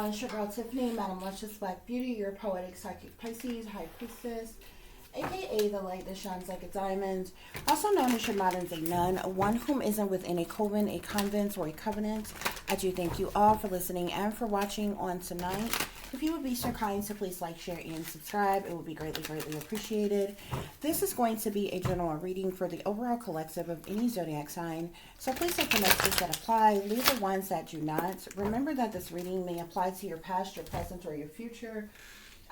y'all. It's your girl Tiffany, Madam Luscious Black Beauty, your poetic psychic Pisces, High Priestess, aka the light that shines like a diamond, also known as your modern day nun, one whom isn't within a coven, a convent, or a covenant. I do thank you all for listening and for watching on tonight. If you would be so kind to please like, share, and subscribe, it would be greatly, greatly appreciated. This is going to be a general reading for the overall collective of any zodiac sign, so please take the messages that apply, leave the ones that do not. Remember that this reading may apply to your past, your present, or your future,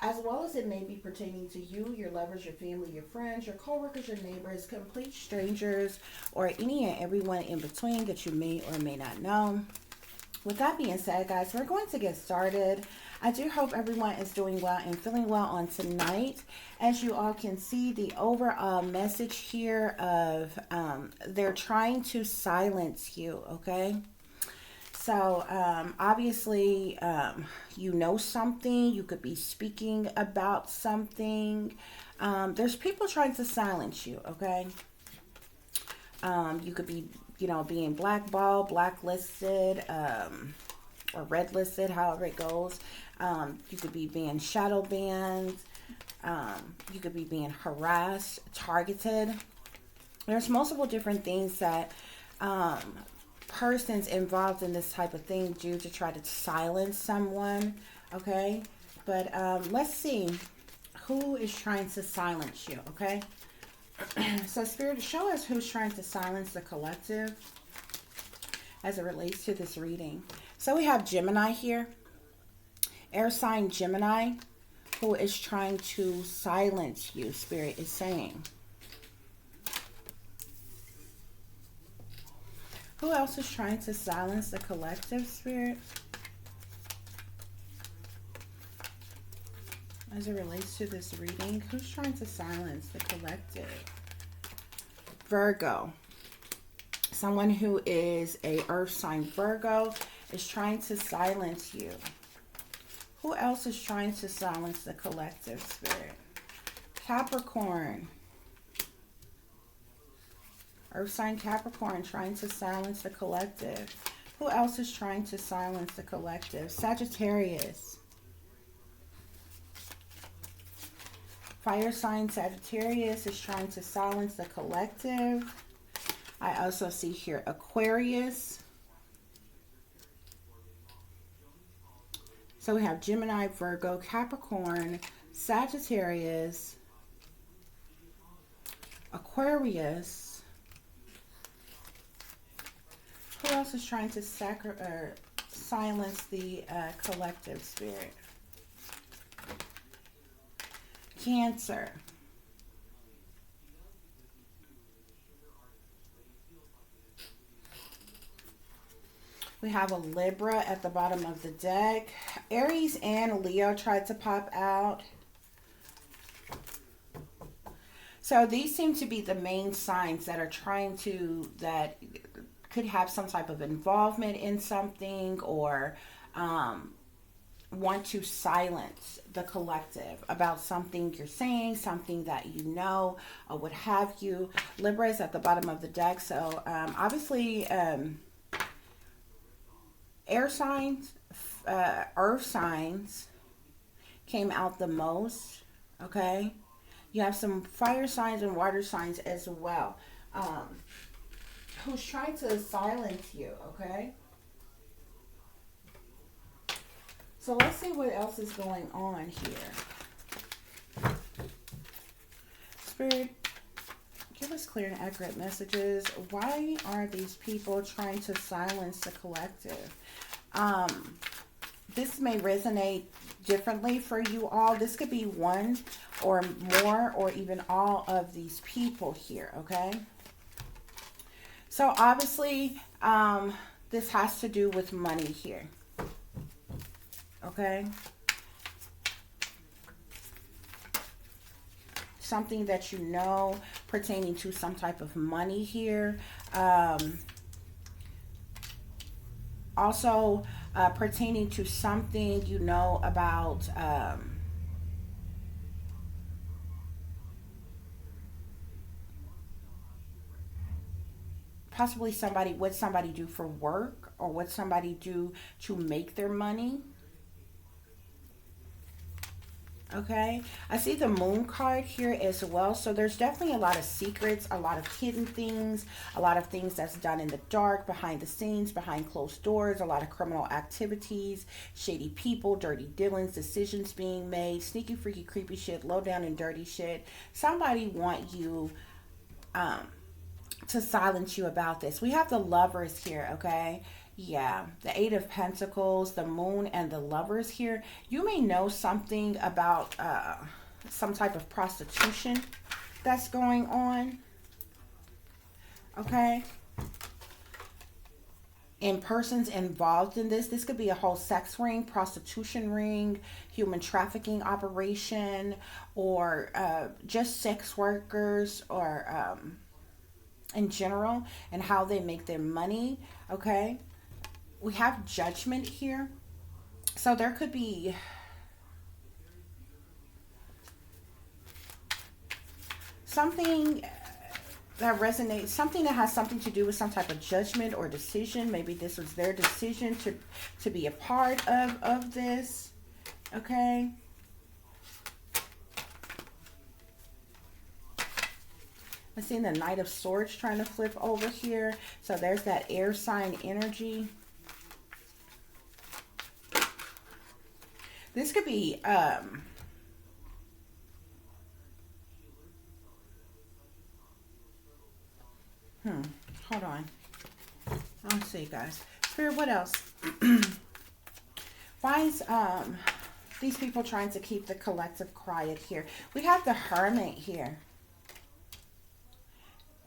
as well as it may be pertaining to you, your lovers, your family, your friends, your co-workers, your neighbors, complete strangers, or any and everyone in between that you may or may not know. With that being said, guys, we're going to get started. I do hope everyone is doing well and feeling well on tonight. As you all can see, the overall message here of they're trying to silence you, okay? So, obviously, you know something. You could be speaking about something. There's people trying to silence you, okay? You could be, you know, being blackballed, blacklisted, or red listed, however it goes. You could be being shadow banned. You could be being harassed, targeted. There's multiple different things that persons involved in this type of thing do to try to silence someone, okay? But let's see who is trying to silence you, okay? So Spirit, show us who's trying to silence the collective as it relates to this reading. So we have Gemini here, air sign Gemini, who is trying to silence you, Spirit is saying. Who else is trying to silence the collective, Spirit, as it relates to this reading? Who's trying to silence the collective? Virgo. Someone who is a earth sign Virgo is trying to silence you. Who else is trying to silence the collective, Spirit? Capricorn. Earth sign Capricorn trying to silence the collective. Who else is trying to silence the collective? Sagittarius. Fire sign Sagittarius is trying to silence the collective. I also see here Aquarius. So we have Gemini, Virgo, Capricorn, Sagittarius, Aquarius. Who else is trying to silence the collective, Spirit? Cancer. We have a Libra at the bottom of the deck. Aries and Leo tried to pop out. So these seem to be the main signs that are trying to, that could have some type of involvement in something, or want to silence the collective about something you're saying, something that you know, or what have you. Libra is at the bottom of the deck. So obviously air signs, earth signs came out the most, okay? You have some fire signs and water signs as well, who's trying to silence you, okay? So let's see what else is going on here. Spirit, give us clear and accurate messages. Why are these people trying to silence the collective? This may resonate differently for you all. This could be one or more or even all of these people here, okay? So obviously, this has to do with money here, okay? Something that you know pertaining to some type of money here. Also pertaining to something you know about possibly somebody, what somebody do for work, or what somebody do to make their money. Okay, I see the moon card here as well. So there's definitely a lot of secrets, a lot of hidden things, a lot of things that's done in the dark, behind the scenes, behind closed doors, a lot of criminal activities, shady people, dirty dealings, decisions being made, sneaky, freaky, creepy shit, low down and dirty shit. Somebody want you um, to silence you about this. We have the lovers here, okay? Yeah, the Eight of Pentacles, the Moon, and the Lovers here. You may know something about some type of prostitution that's going on, okay? And persons involved in this. This could be a whole sex ring, prostitution ring, human trafficking operation, or just sex workers, or in general, and how they make their money, okay? We have Judgment here. So there could be something that resonates, something that has something to do with some type of judgment or decision. Maybe this was their decision to be a part of this, okay? I'm seeing the Knight of Swords trying to flip over here. So there's that air sign energy. This could be hold on. Let's see, guys. Spirit, what else? Why is these people trying to keep the collective quiet here? We have the Hermit here.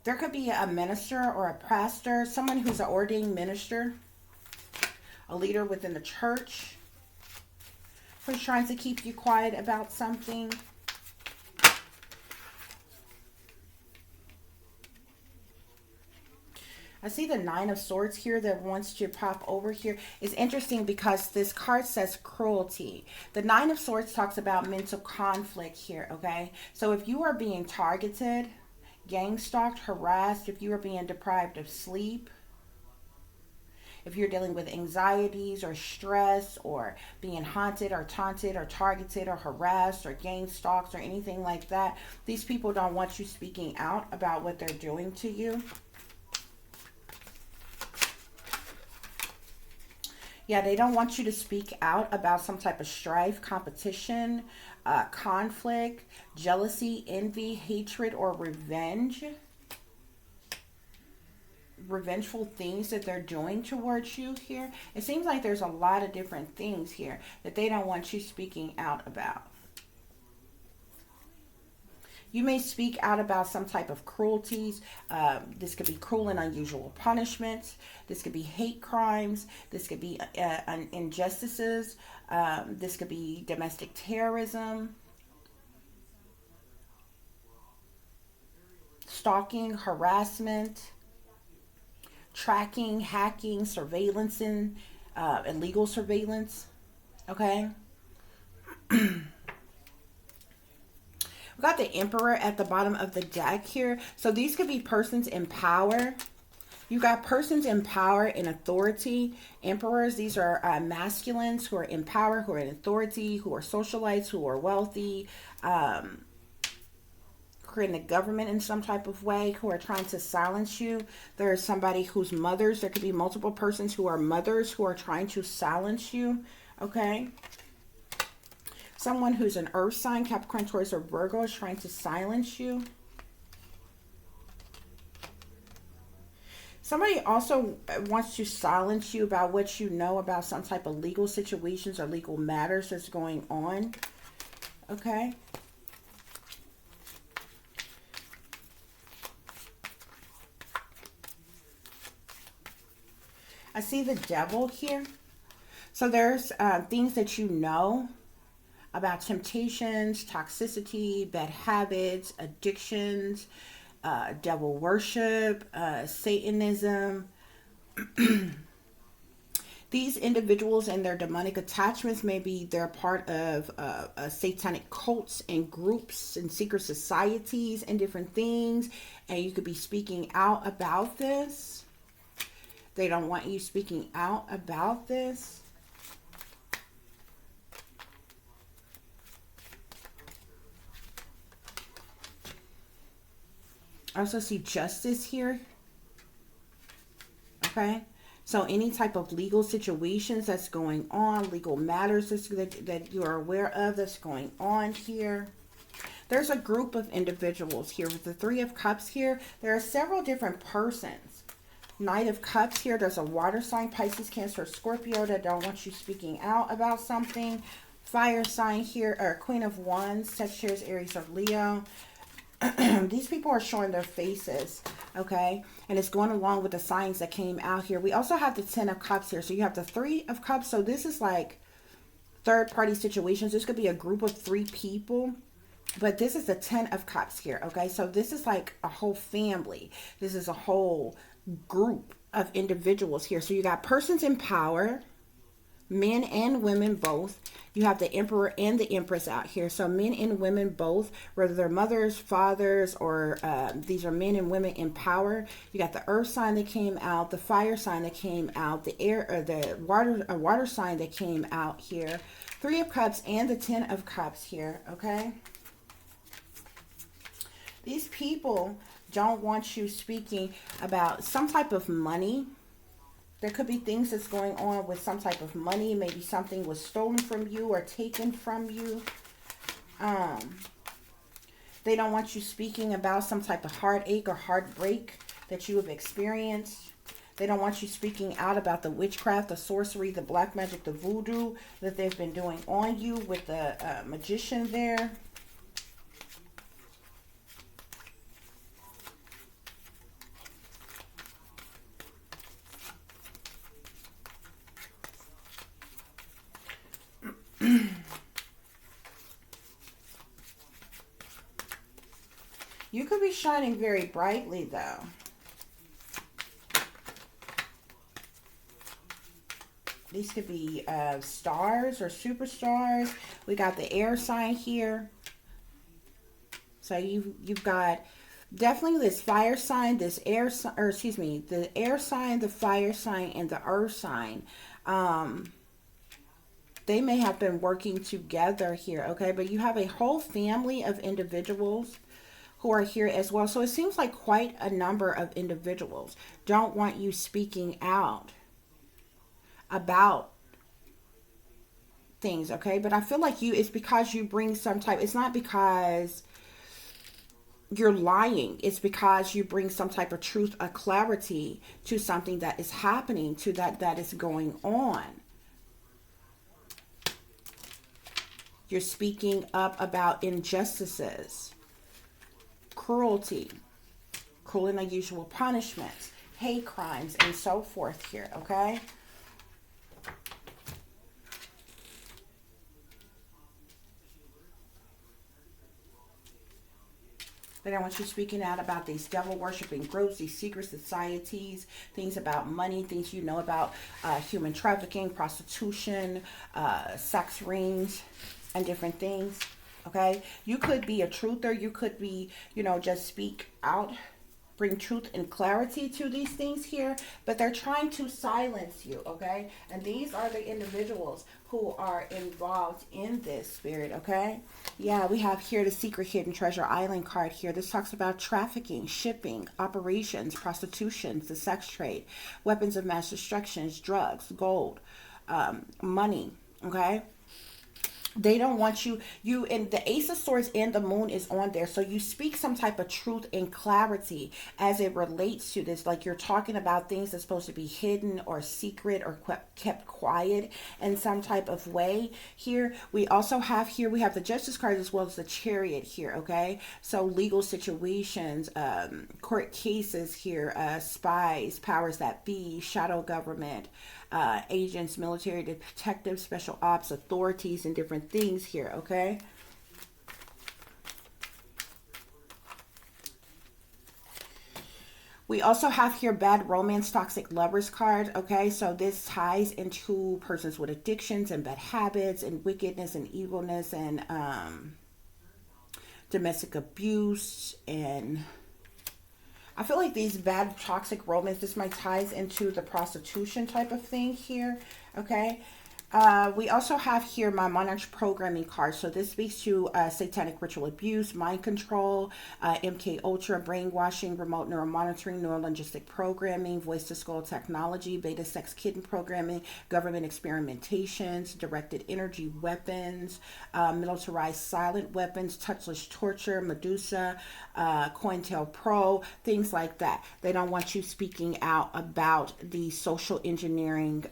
There could be a minister or a pastor, someone who's an ordained minister, a leader within the church, who's trying to keep you quiet about something. I see the Nine of Swords here that wants to pop over here. It's interesting because this card says cruelty. The Nine of Swords talks about mental conflict here, okay? So if you are being targeted, gang stalked, harassed, if you are being deprived of sleep, if you're dealing with anxieties or stress or being haunted or taunted or targeted or harassed or gang stalked or anything like that, these people don't want you speaking out about what they're doing to you. Yeah, they don't want you to speak out about some type of strife, competition, conflict, jealousy, envy, hatred, or revenge. Revengeful things that they're doing towards you here. It seems like there's a lot of different things here that they don't want you speaking out about. You may speak out about some type of cruelties. This could be cruel and unusual punishments. This could be hate crimes. This could be injustices. This could be domestic terrorism, stalking, harassment, tracking, hacking, surveillance, and illegal surveillance. Okay. We got the Emperor at the bottom of the deck here. So these could be persons in power. You got persons in power and authority. Emperors, these are masculines who are in power, who are in authority, who are socialites, who are wealthy, who are in the government in some type of way, who are trying to silence you. There is somebody who's mothers. There could be multiple persons who are mothers who are trying to silence you. Okay. Someone who's an earth sign, Capricorn, Taurus, or Virgo is trying to silence you. Somebody also wants to silence you about what you know about some type of legal situations or legal matters that's going on. Okay. I see the Devil here. So there's things that you know about temptations, toxicity, bad habits, addictions, devil worship, Satanism. These individuals and their demonic attachments, maybe they're part of satanic cults and groups and secret societies and different things, and you could be speaking out about this. They don't want you speaking out about this. I also see justice here. Okay. So any type of legal situations that's going on, legal matters that you are aware of that's going on here. There's a group of individuals here. With the Three of Cups here, there are several different persons. Knight of Cups here, there's a water sign, Pisces, Cancer, Scorpio, that don't want you speaking out about something. Fire sign here, or Queen of Wands, Sagittarius, Aries, or Leo. These people are showing their faces, okay? And it's going along with the signs that came out here. We also have the Ten of Cups here. So you have the Three of Cups. So this is like third-party situations. This could be a group of 3 people. But this is the Ten of Cups here, okay? So this is like a whole family. This is a whole group of individuals here. So you got persons in power, men and women both. You have the Emperor and the Empress out here. So men and women both, whether they're mothers, fathers, or these are men and women in power. You got the earth sign that came out, the fire sign that came out, the air or the water sign that came out here. Three of Cups and the Ten of Cups here, okay? These people don't want you speaking about some type of money. There could be things that's going on with some type of money. Maybe something was stolen from you or taken from you. They don't want you speaking about some type of heartache or heartbreak that you have experienced. They don't want you speaking out about the witchcraft, the sorcery, the black magic, the voodoo that they've been doing on you with the magician there. You could be shining very brightly, though. These could be stars or superstars. We got the air sign here. So you've got definitely this fire sign, this air sign, or excuse me, the air sign, the fire sign, and the earth sign. They may have been working together here, okay? But you have a whole family of individuals who are here as well. So it seems like quite a number of individuals don't want you speaking out about things, okay? But I feel like it's because you bring some type, it's not because you're lying. It's because you bring some type of truth or clarity to something that is happening, to that is going on. You're speaking up about injustices, cruelty, cruel and unusual punishments, hate crimes, and so forth here, okay? But I want you speaking out about these devil-worshipping groups, these secret societies, things about money, things you know about human trafficking, prostitution, sex rings, and different things, okay? You could be a truther. You could be, just speak out, bring truth and clarity to these things here, but they're trying to silence you, okay? And these are the individuals who are involved in this, spirit, okay? Yeah, we have here the Secret Hidden Treasure Island card here. This talks about trafficking, shipping, operations, prostitution, the sex trade, weapons of mass destruction, drugs, gold, money, okay? They don't want you and the Ace of Swords and the Moon is on there. So you speak some type of truth and clarity as it relates to this. Like you're talking about things that's supposed to be hidden or secret or kept quiet in some type of way. Here, we also have we have the Justice card as well as the Chariot here, okay? So legal situations, court cases here, spies, powers that be, shadow government, agents, military, detectives, special ops, authorities, and different things here, okay? We also have here bad romance, toxic lovers card, okay? So this ties into persons with addictions and bad habits and wickedness and evilness and domestic abuse, and I feel like these bad toxic romance, this might ties into the prostitution type of thing here, okay? We also have here my Monarch programming card. So this speaks to satanic ritual abuse, mind control, MK Ultra, brainwashing, remote neural monitoring, neurolinguistic programming, voice to skull technology, beta sex kitten programming, government experimentations, directed energy weapons, militarized silent weapons, touchless torture, Medusa, COINTELPRO, things like that. They don't want you speaking out about the social engineering.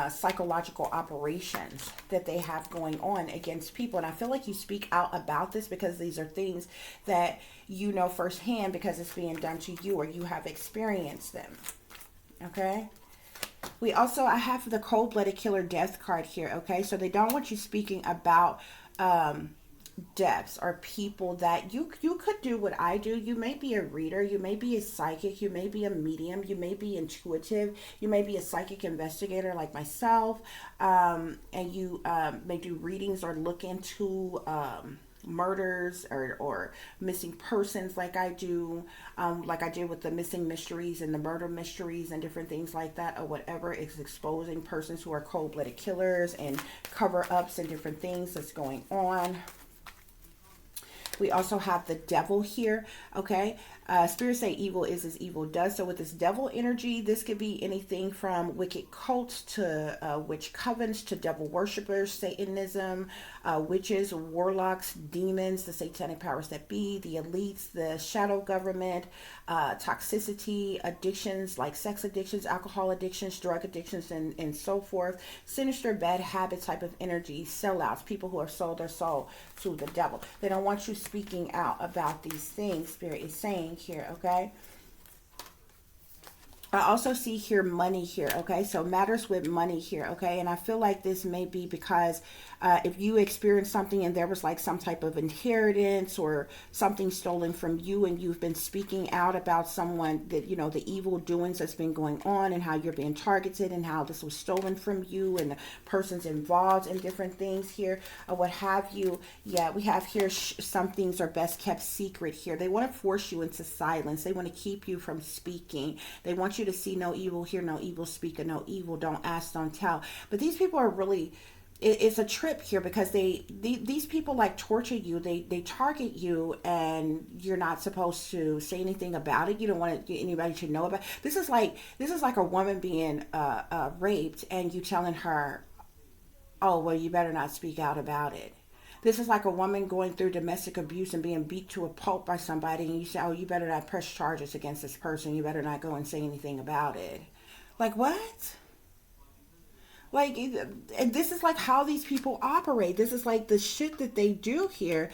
Psychological operations that they have going on against people. And I feel like you speak out about this because these are things that you know firsthand because it's being done to you or you have experienced them. Okay. I have the cold-blooded killer death card here. Okay. So they don't want you speaking about deaths or people that you could do what I do. You may be a reader, you may be a psychic, you may be a medium, you may be intuitive, you may be a psychic investigator like myself, and you may do readings or look into murders or missing persons like I do, like I did with the missing mysteries and the murder mysteries and different things like that, or whatever. It's exposing persons who are cold-blooded killers and cover-ups and different things that's going on. We also have the devil here, okay? Spirits say evil is as evil does. So with this devil energy, this could be anything from wicked cults to witch covens to devil worshippers, Satanism, witches, warlocks, demons, the satanic powers that be, the elites, the shadow government, toxicity, addictions like sex addictions, alcohol addictions, drug addictions, and so forth. Sinister, bad habit type of energy, sellouts, people who have sold their soul to the devil. They don't want you speaking out about these things, Spirit is saying here, okay? I also see here money here, okay? So matters with money here, okay? And I feel like this may be because if you experienced something and there was like some type of inheritance or something stolen from you and you've been speaking out about someone that, you know, the evil doings that's been going on and how you're being targeted and how this was stolen from you and the person's involved in different things here or what have you. Yeah, we have here some things are best kept secret here. They want to force you into silence. They want to keep you from speaking. They want you to see no evil, hear no evil, speak of no evil, don't ask, don't tell. But these people are really, it's a trip here because these people like torture you. They target you and you're not supposed to say anything about it. You don't want anybody to know about it. This is like a woman being raped and you telling her, oh well, you better not speak out about it. This is like a woman going through domestic abuse and being beat to a pulp by somebody and you say, oh, you better not press charges against this person. You better not go and say anything about it. Like what? Like, and this is like how these people operate. This is like the shit that they do here.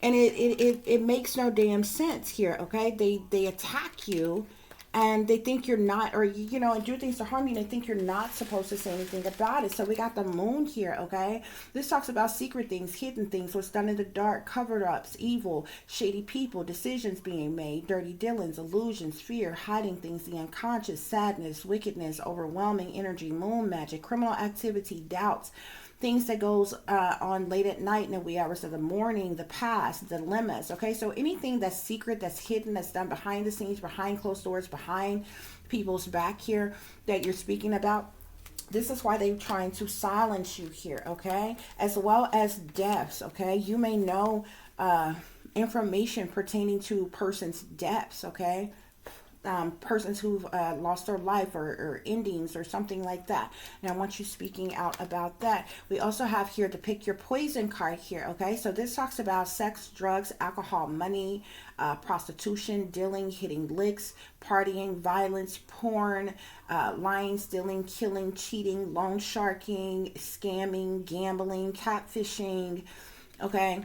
And it makes no damn sense here, okay? They attack you and they think you're not, or, you know, and do things to harm you, and they think you're not supposed to say anything about it. So we got the moon here, okay? This talks about secret things, hidden things, what's done in the dark, cover-ups, evil, shady people, decisions being made, dirty dealings, illusions, fear, hiding things, the unconscious, sadness, wickedness, overwhelming energy, moon magic, criminal activity, doubts, things that goes on late at night in the wee hours of the morning, the past, dilemmas, okay? So anything that's secret, that's hidden, that's done behind the scenes, behind closed doors, behind people's back here that you're speaking about, this is why they're trying to silence you here, okay? As well as deaths, okay? You may know information pertaining to persons' deaths, okay? Persons who've lost their life or endings or something like that. And I want you speaking out about that. We also have here the pick your poison card here, okay? So this talks about sex, drugs, alcohol, money, prostitution, dealing, hitting licks, partying, violence, porn, lying, stealing, killing, cheating, loan sharking, scamming, gambling, catfishing, okay?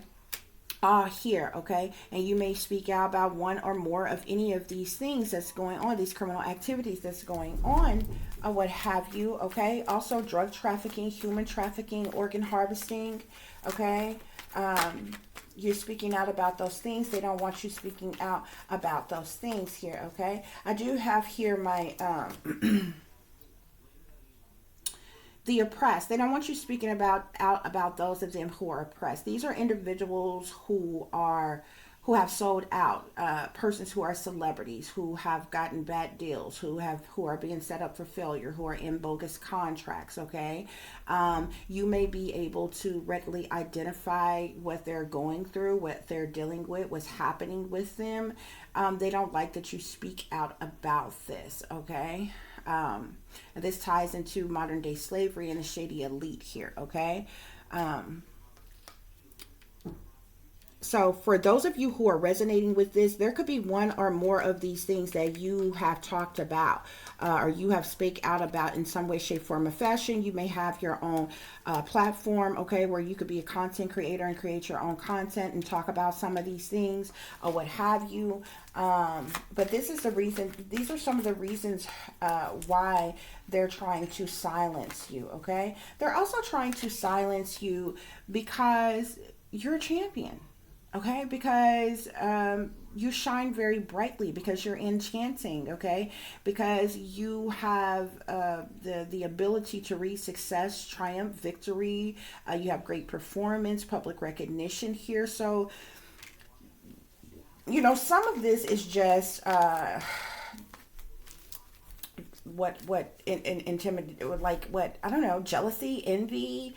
Here, okay? And you may speak out about one or more of any of these things that's going on, these criminal activities that's going on, or what have you, okay? Also, drug trafficking, human trafficking, organ harvesting, okay? You're speaking out about those things. They don't want you speaking out about those things here, okay? I do have here my... the oppressed. They don't want you speaking out about those of them who are oppressed. These are individuals who have sold out, persons who are celebrities, who have gotten bad deals, who are being set up for failure, who are in bogus contracts. Okay, you may be able to readily identify what they're going through, what they're dealing with, what's happening with them. They don't like that you speak out about this. Okay. And this ties into modern day slavery and the shady elite here. Okay. Um, So, for those of you who are resonating with this, there could be one or more of these things that you have talked about, or you have speak out about in some way, shape, form, or fashion. You may have your own platform, okay, where you could be a content creator and create your own content and talk about some of these things or what have you. But this is the reason, these are some of the reasons why they're trying to silence you, okay? They're also trying to silence you because you're a champion. Okay, because you shine very brightly, because you're enchanting. Okay, because you have the ability to read success, triumph, victory. You have great performance, public recognition here. So, some of this is just what intimidate, like, what, I don't know, jealousy, envy.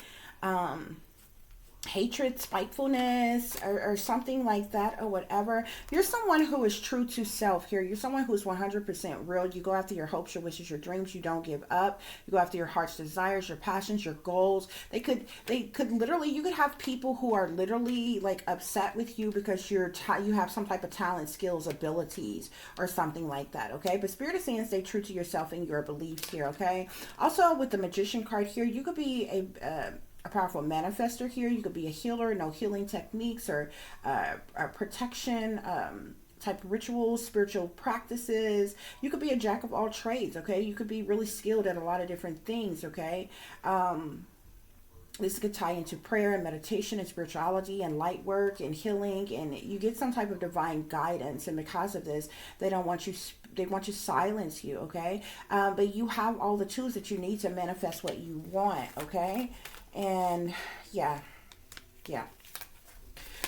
Hatred, spitefulness, or something like that, or whatever. You're someone who is true to self here. You're someone who's 100% real. You go after your hopes, your wishes, your dreams. You don't give up. You go after your heart's desires, your passions, your goals. They could literally, you could have people who are literally like upset with you because you have some type of talent, skills, abilities, or something like that. Okay, but Spirit is saying stay true to yourself and your beliefs here. Okay, also with the Magician card here, you could be a powerful manifester here. You could be a healer, no healing techniques or protection type of rituals, spiritual practices. You could be a jack of all trades. Okay, you could be really skilled at a lot of different things. Okay, this could tie into prayer and meditation and spirituality and light work and healing, and you get some type of divine guidance. And because of this, they want to silence you. Okay, but you have all the tools that you need to manifest what you want. Okay. And yeah,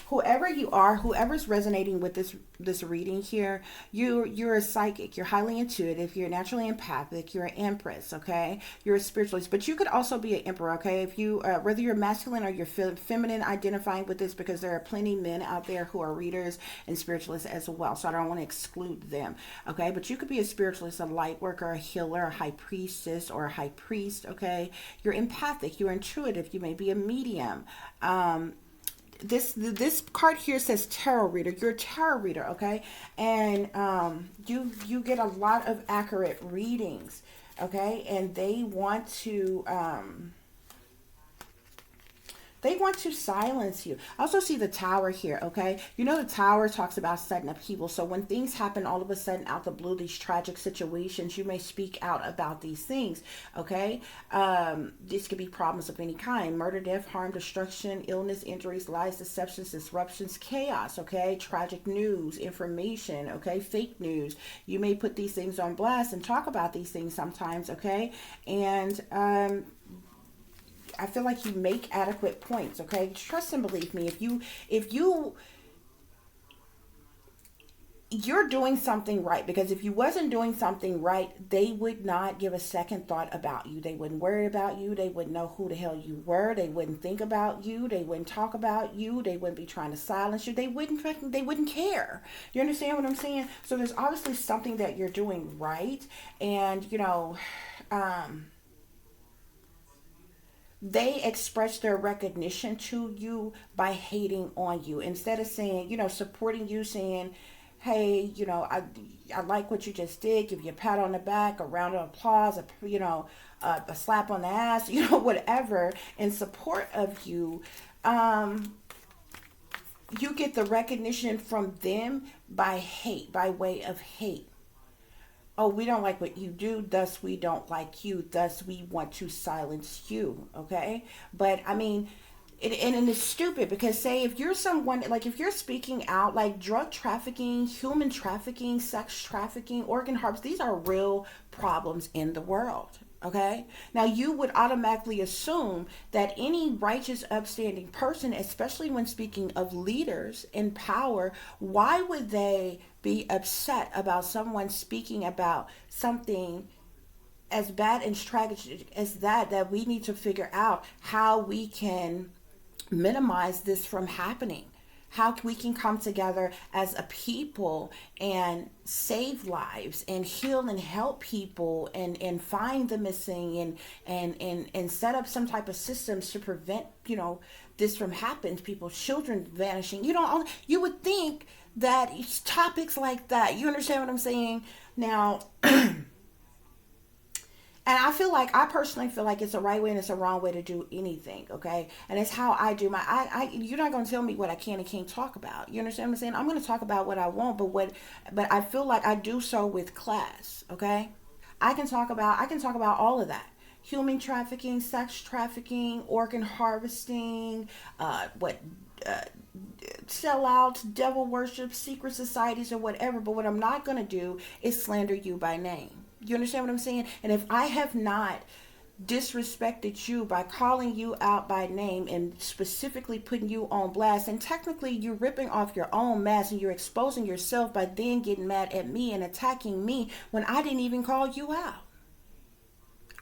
whoever you are, whoever's resonating with this reading here, you're a psychic, you're highly intuitive, you're naturally empathic, you're an empress. Okay, you're a spiritualist, but you could also be an emperor. Okay, if you whether you're masculine or you're feminine identifying with this, because there are plenty men out there who are readers and spiritualists as well, so I don't want to exclude them. Okay, but you could be a spiritualist, a light worker, a healer, a high priestess, or a high priest. Okay, you're empathic, you're intuitive, you may be a medium. This card here says tarot reader. You're a tarot reader. Okay, and you get a lot of accurate readings. Okay, and they want to silence you. I also see the Tower here. Okay, the Tower talks about sudden upheaval. So when things happen all of a sudden out the blue, these tragic situations, you may speak out about these things. Okay, this could be problems of any kind: murder, death, harm, destruction, illness, injuries, lies, deceptions, disruptions, chaos. Okay, tragic news, information. Okay, fake news. You may put these things on blast and talk about these things sometimes. Okay, and I feel like you make adequate points. Okay, trust and believe me. If you're doing something right, because if you wasn't doing something right, they would not give a second thought about you. They wouldn't worry about you. They wouldn't know who the hell you were. They wouldn't think about you. They wouldn't talk about you. They wouldn't be trying to silence you. They wouldn't care. You understand what I'm saying? So there's obviously something that you're doing right, and they express their recognition to you by hating on you, instead of saying, supporting you, saying, hey, I like what you just did, give you a pat on the back, a round of applause, a slap on the ass, whatever, in support of you. You get the recognition from them by hate, by way of hate. Oh, we don't like what you do, thus we don't like you, thus we want to silence you. Okay, but I mean, And it's stupid because, say, if you're someone, like, if you're speaking out, like drug trafficking, human trafficking, sex trafficking, organ harvest, these are real problems in the world. Okay, now you would automatically assume that any righteous upstanding person, especially when speaking of leaders in power, why would they be upset about someone speaking about something as bad and tragic as that we need to figure out how we can minimize this from happening, how we can come together as a people and save lives and heal and help people and find the missing and set up some type of systems to prevent, this from happening, people's children vanishing. You would think that it's topics like that, you understand what I'm saying? Now, and I personally feel like it's a right way and it's a wrong way to do anything, okay? And it's how I do you're not going to tell me what I can and can't talk about. You understand what I'm saying? I'm going to talk about what I want, but I feel like I do so with class, okay? I can talk about all of that. Human trafficking, sex trafficking, organ harvesting, what uh, sellouts, devil worship, secret societies, or whatever. But what I'm not going to do is slander you by name. You understand what I'm saying? And if I have not disrespected you by calling you out by name and specifically putting you on blast, and technically you're ripping off your own mask and you're exposing yourself by then getting mad at me and attacking me when I didn't even call you out.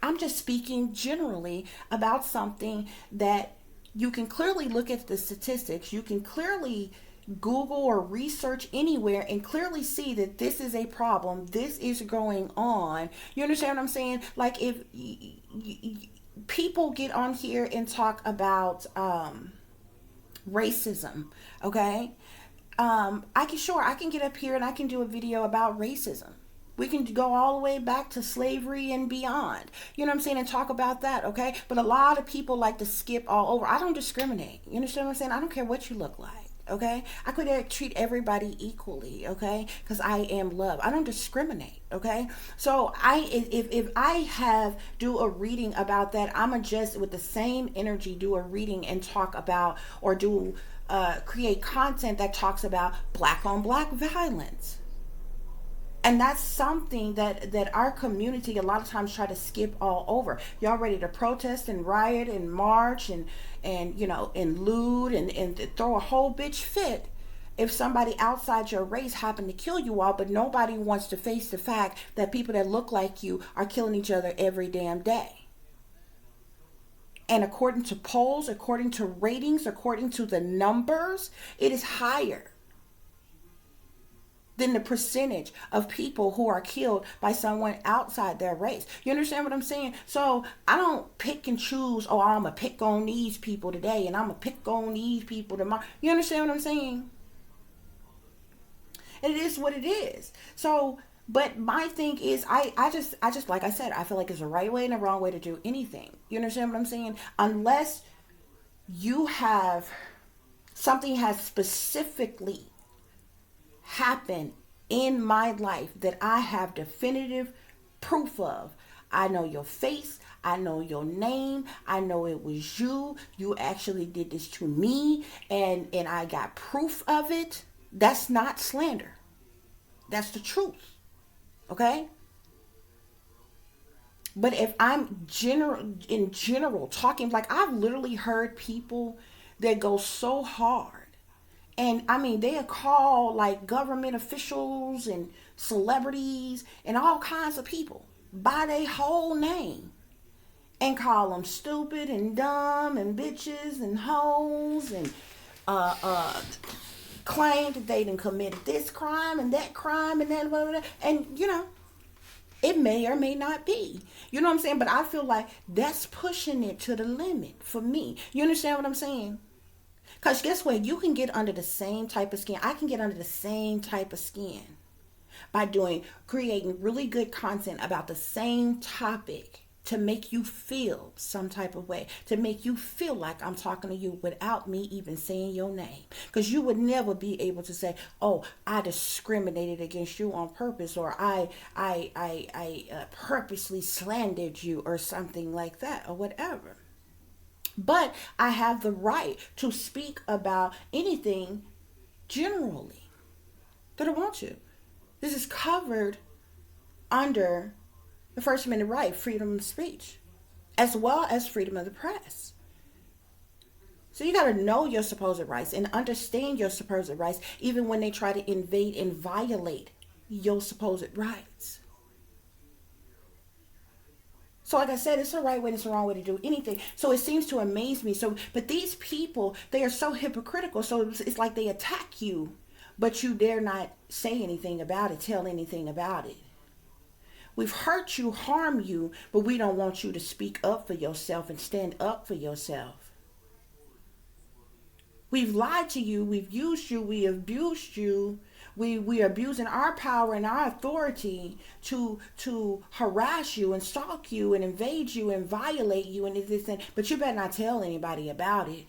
I'm just speaking generally about something that you can clearly look at the statistics. You can clearly Google or research anywhere and clearly see that this is a problem. This is going on. You understand what I'm saying? Like, if people get on here and talk about racism, okay? I can get up here and I can do a video about racism. We can go all the way back to slavery and beyond. You know what I'm saying? And talk about that, okay? But a lot of people like to skip all over. I don't discriminate. You understand what I'm saying? I don't care what you look like, okay? I could treat everybody equally, okay? Because I am love. I don't discriminate, okay? So if I have do a reading about that, I'ma just with the same energy do a reading and talk about or do create content that talks about black on black violence. And that's something that our community a lot of times try to skip all over. Y'all ready to protest and riot and march and loot and throw a whole bitch fit if somebody outside your race happen to kill you all, but nobody wants to face the fact that people that look like you are killing each other every damn day. And according to polls, according to ratings, according to the numbers, it is higher than the percentage of people who are killed by someone outside their race. You understand what I'm saying? So I don't pick and choose, oh, I'm going to pick on these people today and I'm going to pick on these people tomorrow. You understand what I'm saying? And it is what it is. So, but my thing is, I just, like I said, I feel like it's a right way and a wrong way to do anything. You understand what I'm saying? Unless you have, something has specifically happen in my life that I have definitive proof of. I know your face, I know your name, I know it was you. You actually did this to me and I got proof of it. That's not slander. That's the truth. Okay? But if I'm in general talking, like, I've literally heard people that go so hard. And I mean, they call like government officials and celebrities and all kinds of people by their whole name and call them stupid and dumb and bitches and hoes and claim that they done committed this crime and that crime and that, blah, blah, blah. And it may or may not be. You know what I'm saying? But I feel like that's pushing it to the limit for me. You understand what I'm saying? Because guess what? You can get under the same type of skin. I can get under the same type of skin by creating really good content about the same topic to make you feel some type of way, to make you feel like I'm talking to you without me even saying your name. Because you would never be able to say, oh, I discriminated against you on purpose, or I purposely slandered you or something like that or whatever. But I have the right to speak about anything generally that I want to. This is covered under the First Amendment right, freedom of speech, as well as freedom of the press. So you got to know your supposed rights and understand your supposed rights, even when they try to invade and violate your supposed rights. So like I said, it's the right way and it's the wrong way to do anything. So it seems to amaze me. So, but these people, they are so hypocritical. So it's like they attack you, but you dare not say anything about it, tell anything about it. We've hurt you, harmed you, but we don't want you to speak up for yourself and stand up for yourself. We've lied to you, we've used you, we abused you. We are abusing our power and our authority to harass you and stalk you and invade you and violate you and this and but you better not tell anybody about it.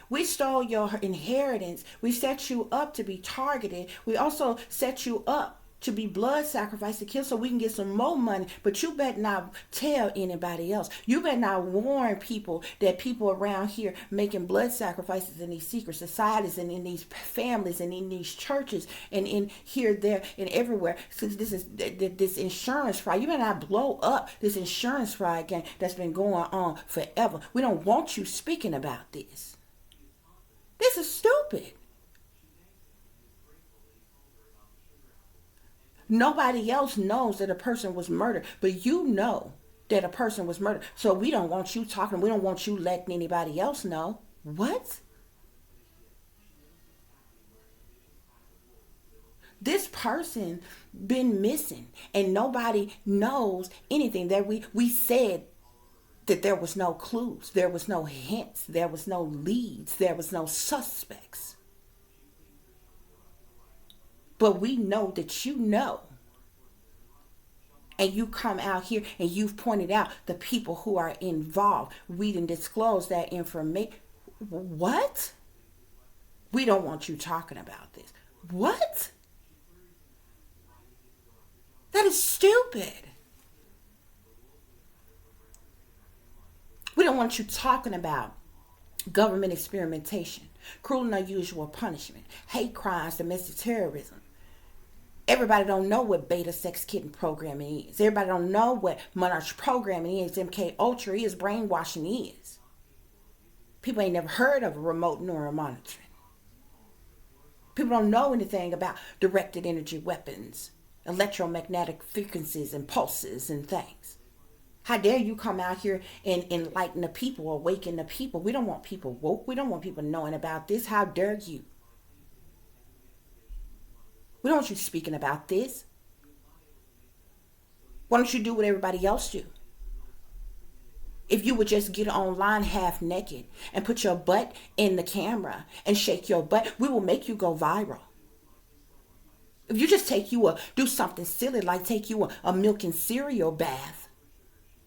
We stole your inheritance. We set you up to be targeted. We also set you up to be blood sacrificed to kill so we can get some more money. But you better not tell anybody else. You better not warn people that people around here making blood sacrifices in these secret societies and in these families and in these churches and in here, there, and everywhere. So this is this insurance fraud. You better not blow up this insurance fraud game that's been going on forever. We don't want you speaking about this. This is stupid. Nobody else knows that a person was murdered, but you know that a person was murdered. So we don't want you talking. We don't want you letting anybody else know. What? This person been missing and nobody knows anything. That we said that there was no clues, there was no hints, there was no leads, there was no suspects. But we know that you know. And you come out here and you've pointed out the people who are involved. We didn't disclose that information. What? We don't want you talking about this. What? That is stupid. We don't want you talking about government experimentation, cruel and unusual punishment, hate crimes, domestic terrorism. Everybody don't know what beta sex kitten programming is. Everybody don't know what monarch programming is, MK Ultra is, brainwashing is. People ain't never heard of a remote neural monitoring. People don't know anything about directed energy weapons, electromagnetic frequencies and pulses and things. How dare you come out here and enlighten the people, awaken the people. We don't want people woke. We don't want people knowing about this. How dare you? We don't want you speaking about this. Why don't you do what everybody else do? If you would just get online half naked and put your butt in the camera and shake your butt, we will make you go viral. If you just do something silly like take you a milk and cereal bath,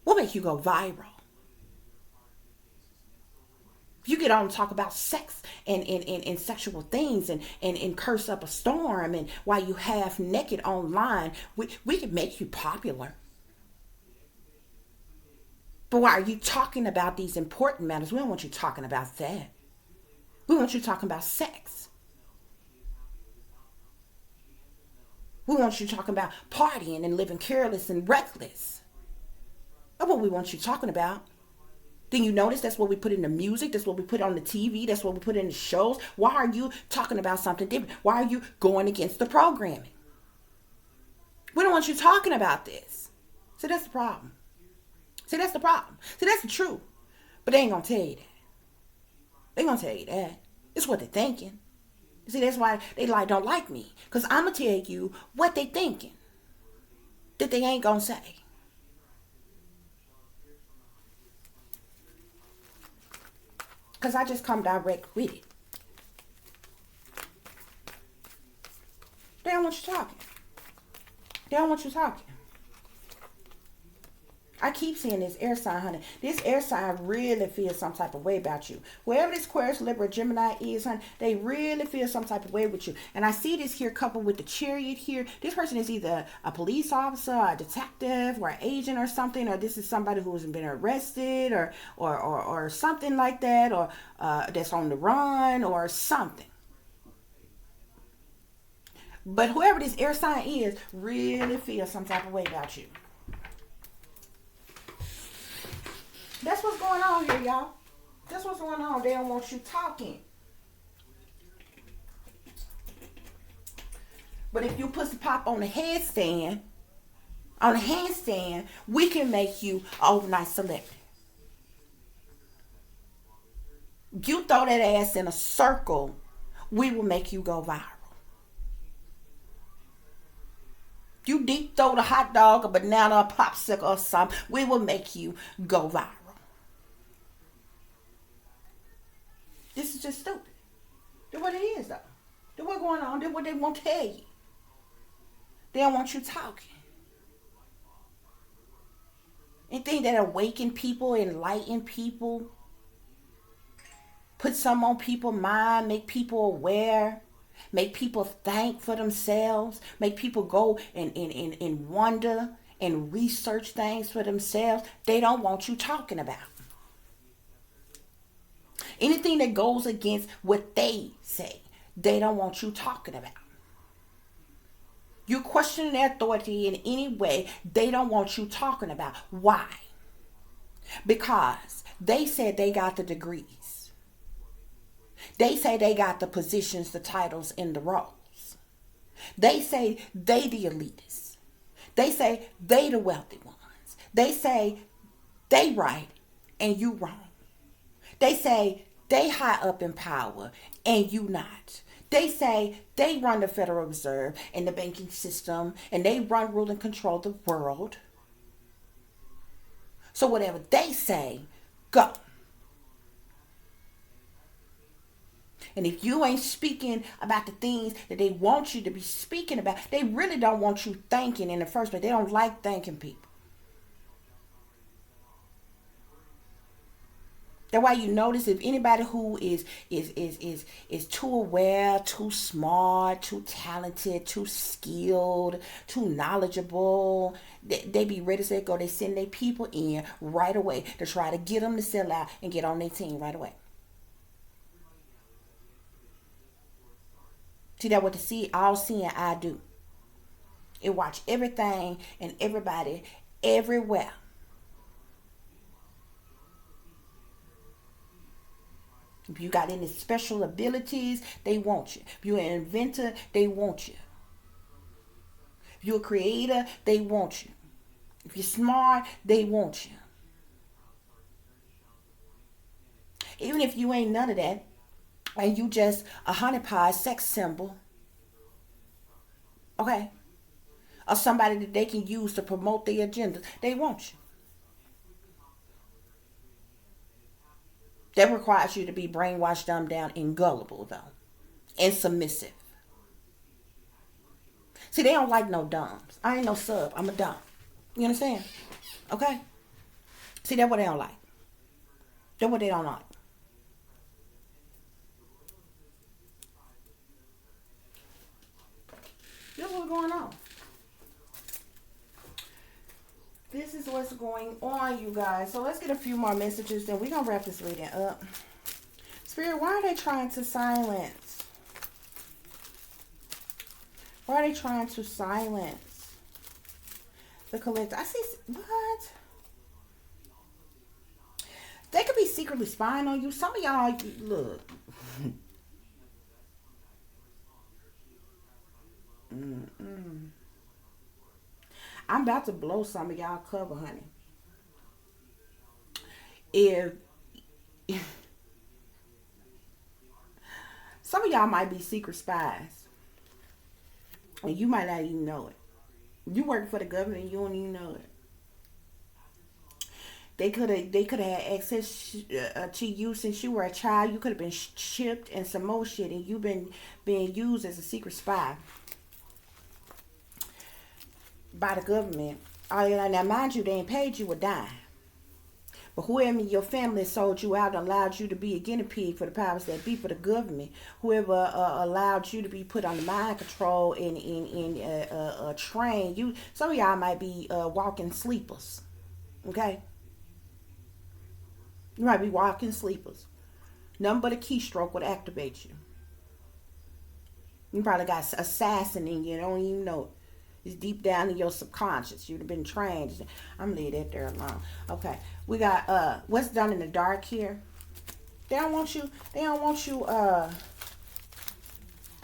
we'll make you go viral. If you get on and talk about sex and sexual things and curse up a storm and while you half naked online, we can make you popular. But why are you talking about these important matters? We don't want you talking about that. We want you talking about sex. We want you talking about partying and living careless and reckless. That's what we want you talking about. Then you notice that's what we put in the music, that's what we put on the TV, that's what we put in the shows. Why are you talking about something different? Why are you going against the programming? We don't want you talking about this. So that's the problem. See, that's the problem. See, that's the truth. But they ain't going to tell you that. They going to tell you that. It's what they're thinking. See, that's why they don't like me. Because I'm going to tell you what they thinking that they ain't going to say. Because I just come direct with it. They don't want you talking. They don't want you talking. I keep seeing this air sign, honey. This air sign really feels some type of way about you. Wherever this Aquarius, Libra, Gemini is, honey, they really feel some type of way with you. And I see this here coupled with the Chariot here. This person is either a police officer, or a detective, or an agent or something, or this is somebody who has been arrested or something like that, or that's on the run or something. But whoever this air sign is really feels some type of way about you. That's what's going on here, y'all. That's what's going on. They don't want you talking. But if you pussy pop on the handstand, we can make you an overnight celebrity. You throw that ass in a circle, we will make you go viral. You deep throw the hot dog, a banana, a popsicle, or something, we will make you go viral. This is just stupid. That's what it is, though. That's what's going on. That's what they won't tell you. They don't want you talking. Anything that awaken people, enlighten people, put some on people's mind, make people aware, make people think for themselves, make people go and wonder and research things for themselves, they don't want you talking about. Anything that goes against what they say, they don't want you talking about. You question their authority in any way, they don't want you talking about. Why? Because they said they got the degrees. They say they got the positions, the titles, and the roles. They say they the elitists. They say they the wealthy ones. They say they right and you wrong. They say they high up in power and you not. They say they run the Federal Reserve and the banking system and they run, rule, and control the world. So whatever they say, go. And if you ain't speaking about the things that they want you to be speaking about, they really don't want you thinking in the first place. They don't like thanking people. That's why you notice if anybody who is too aware, too smart, too talented, too skilled, too knowledgeable, they be ready to say go. They send their people in right away to try to get them to sell out and get on their team right away. See, that what the all seeing eye do. It watch everything and everybody everywhere. If you got any special abilities, they want you. If you're an inventor, they want you. If you're a creator, they want you. If you're smart, they want you. Even if you ain't none of that, and you just a honeypot sex symbol, okay, or somebody that they can use to promote their agenda, they want you. That requires you to be brainwashed, dumbed down, and gullible, though. And submissive. See, they don't like no dumbs. I ain't no sub. I'm a dumb. You understand? Okay? See, that's what they don't like. That's what they don't like. This is what's going on. This is what's going on, you guys. So let's get a few more messages, then we're going to wrap this reading up. Spirit, why are they trying to silence? Why are they trying to silence the collector? I see, what? They could be secretly spying on you. Some of y'all, look. I'm about to blow some of y'all cover, honey. If some of y'all might be secret spies, and you might not even know it. You work for the government, you don't even know it. They could have had access to you since you were a child. You could have been shipped and some more shit, and you've been being used as a secret spy by the government. Now, mind you, they ain't paid you a dime. But whoever in your family sold you out and allowed you to be a guinea pig for the powers that be, for the government, whoever allowed you to be put under mind control and train you, some of y'all might be walking sleepers, okay? You might be walking sleepers. Nothing but a keystroke would activate you. You probably got assassin in you, don't even know it. It's deep down in your subconscious. You've been trained. I'm gonna leave that there alone. Okay. We got what's done in the dark here. They don't want you, they're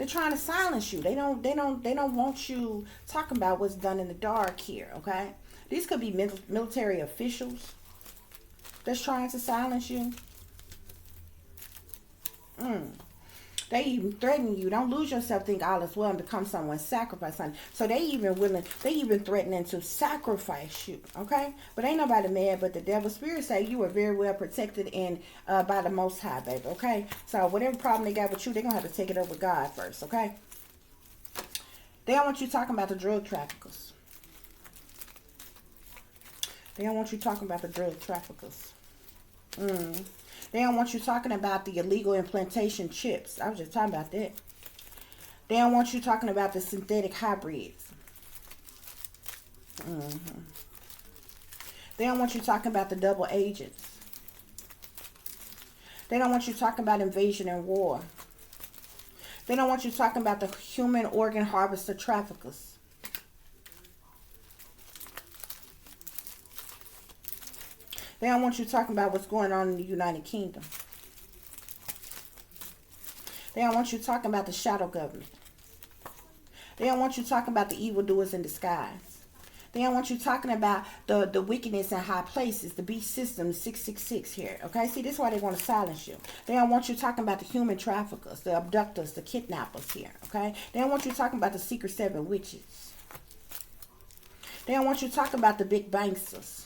trying to silence you. They don't want you talking about what's done in the dark here, okay? These could be military officials that's trying to silence you. They even threaten you. Don't lose yourself, think all is well, and become someone's sacrifice. So they even threatening to sacrifice you, okay? But ain't nobody mad but the devil. Spirit say you are very well protected and by the Most High, baby, okay? So whatever problem they got with you, they're going to have to take it up with God first, okay? They don't want you talking about the drug traffickers. They don't want you talking about the drug traffickers. They don't want you talking about the illegal implantation chips. I was just talking about that. They don't want you talking about the synthetic hybrids. They don't want you talking about the double agents. They don't want you talking about invasion and war. They don't want you talking about the human organ harvester traffickers. They don't want you talking about what's going on in the United Kingdom. They don't want you talking about the shadow government. They don't want you talking about the evildoers in disguise. They don't want you talking about the wickedness in high places, the beast system, 666 here. Okay, see, this is why they want to silence you. They don't want you talking about the human traffickers, the abductors, the kidnappers here. Okay, they don't want you talking about the secret 7 witches. They don't want you talking about the big banksters.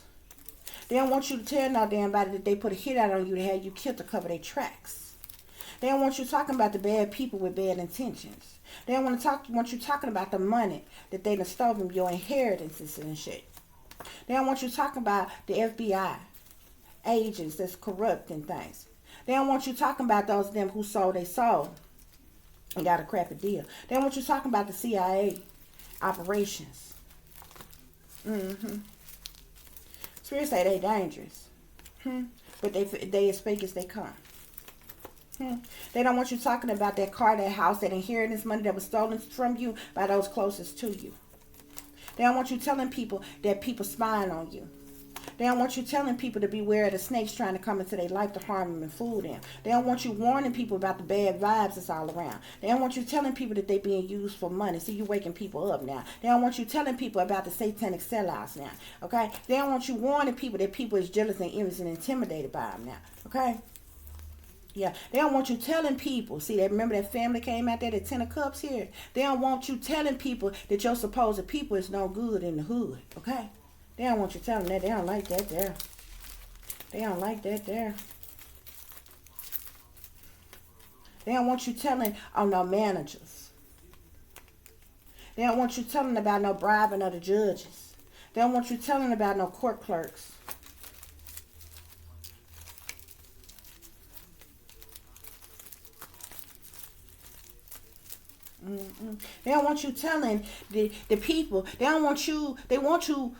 They don't want you to tell no damn body that they put a hit out on you to have you killed to cover their tracks. They don't want you talking about the bad people with bad intentions. They don't want you talking about the money that they done stole from your inheritances and shit. They don't want you talking about the FBI agents that's corrupt and things. They don't want you talking about those of them who sold their soul and got a crappy deal. They don't want you talking about the CIA operations. Spirit say they dangerous. But they as fake as they come. They don't want you talking about that car, that house, that inheritance money that was stolen from you by those closest to you. They don't want you telling people that people spying on you. They don't want you telling people to beware of the snakes trying to come into their life to harm them and fool them. They don't want you warning people about the bad vibes that's all around. They don't want you telling people that they're being used for money. See, you waking people up now. They don't want you telling people about the satanic sellouts now. Okay? They don't want you warning people that people is jealous and envious and intimidated by them now. Okay? Yeah, they don't want you telling people. See, they remember that family came out there, the 10 of cups here. They don't want you telling people that your supposed people is no good in the hood. Okay? They don't want you telling that. They don't like that there. They don't like that there. They don't want you telling on no managers. They don't want you telling about no bribing of the judges. They don't want you telling about no court clerks. They don't want you telling the people. They don't want you. They want you.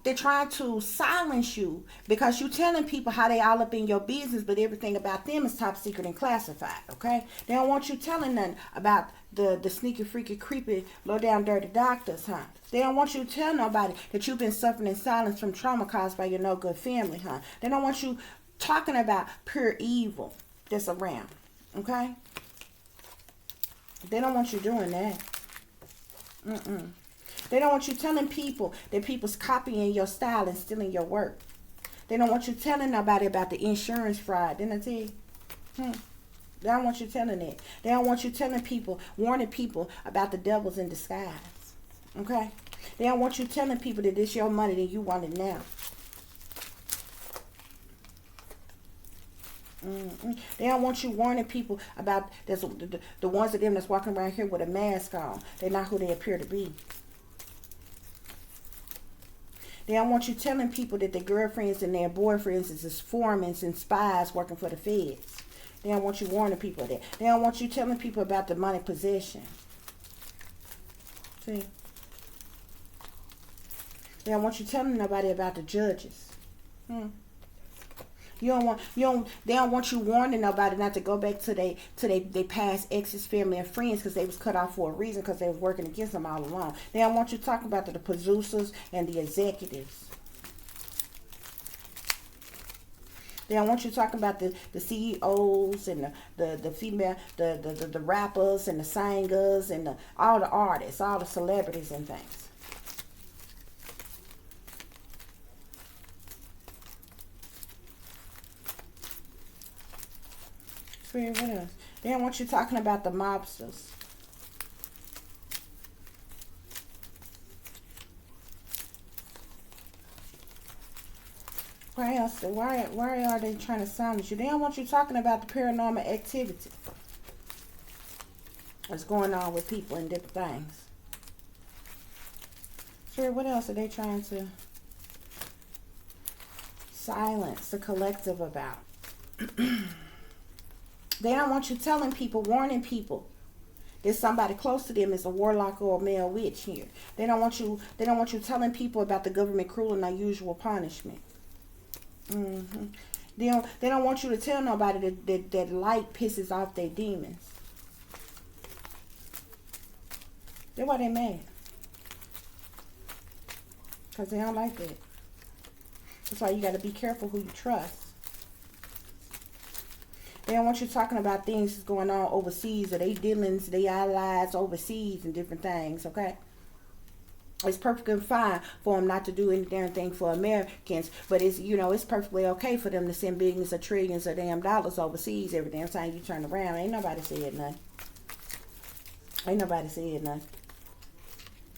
They're trying to silence you because you telling people how they all up in your business, but everything about them is top secret and classified. Okay? They don't want you telling nothing about the sneaky, freaky, creepy, low down, dirty doctors, huh? They don't want you to tell nobody that you've been suffering in silence from trauma caused by your no good family, huh? They don't want you talking about pure evil that's around. Okay? They don't want you doing that. They don't want you telling people that people's copying your style and stealing your work. They don't want you telling nobody about the insurance fraud. Didn't I tell you? They don't want you telling that. They don't want you telling people, warning people about the devils in disguise. Okay? They don't want you telling people that it's your money and you want it now. They don't want you warning people about the ones of them that's walking around here with a mask on. They're not who they appear to be. They don't want you telling people that their girlfriends and their boyfriends is informants and spies working for the feds. They don't want you warning people of that. They don't want you telling people about demonic possession. See? They don't want you telling nobody about the judges. They don't want you warning nobody not to go back to they past exes, family, and friends, because they was cut off for a reason, because they was working against them all along. They don't want you talking about the producers and the executives. They don't want you talking about the CEOs and the female, the rappers and the singers and all the artists, all the celebrities and things. What else? They don't want you talking about the mobsters. Why else? Why are they trying to silence you? They don't want you talking about the paranormal activity that's going on with people and different things. Sure, what else are they trying to silence the collective about? They don't want you telling people, warning people that somebody close to them is a warlock or a male witch here. They don't want you telling people about the government cruel and unusual punishment. They don't want you to tell nobody that light pisses off their demons. That's why they mad. Because they don't like that. That's why you got to be careful who you trust. They don't want you talking about things that's going on overseas, or they dealings, they allies overseas and different things, okay? It's perfectly fine for them not to do any damn thing for Americans, but it's, you know, it's perfectly okay for them to send billions or trillions of damn dollars overseas every damn time you turn around. Ain't nobody said nothing. Ain't nobody said nothing.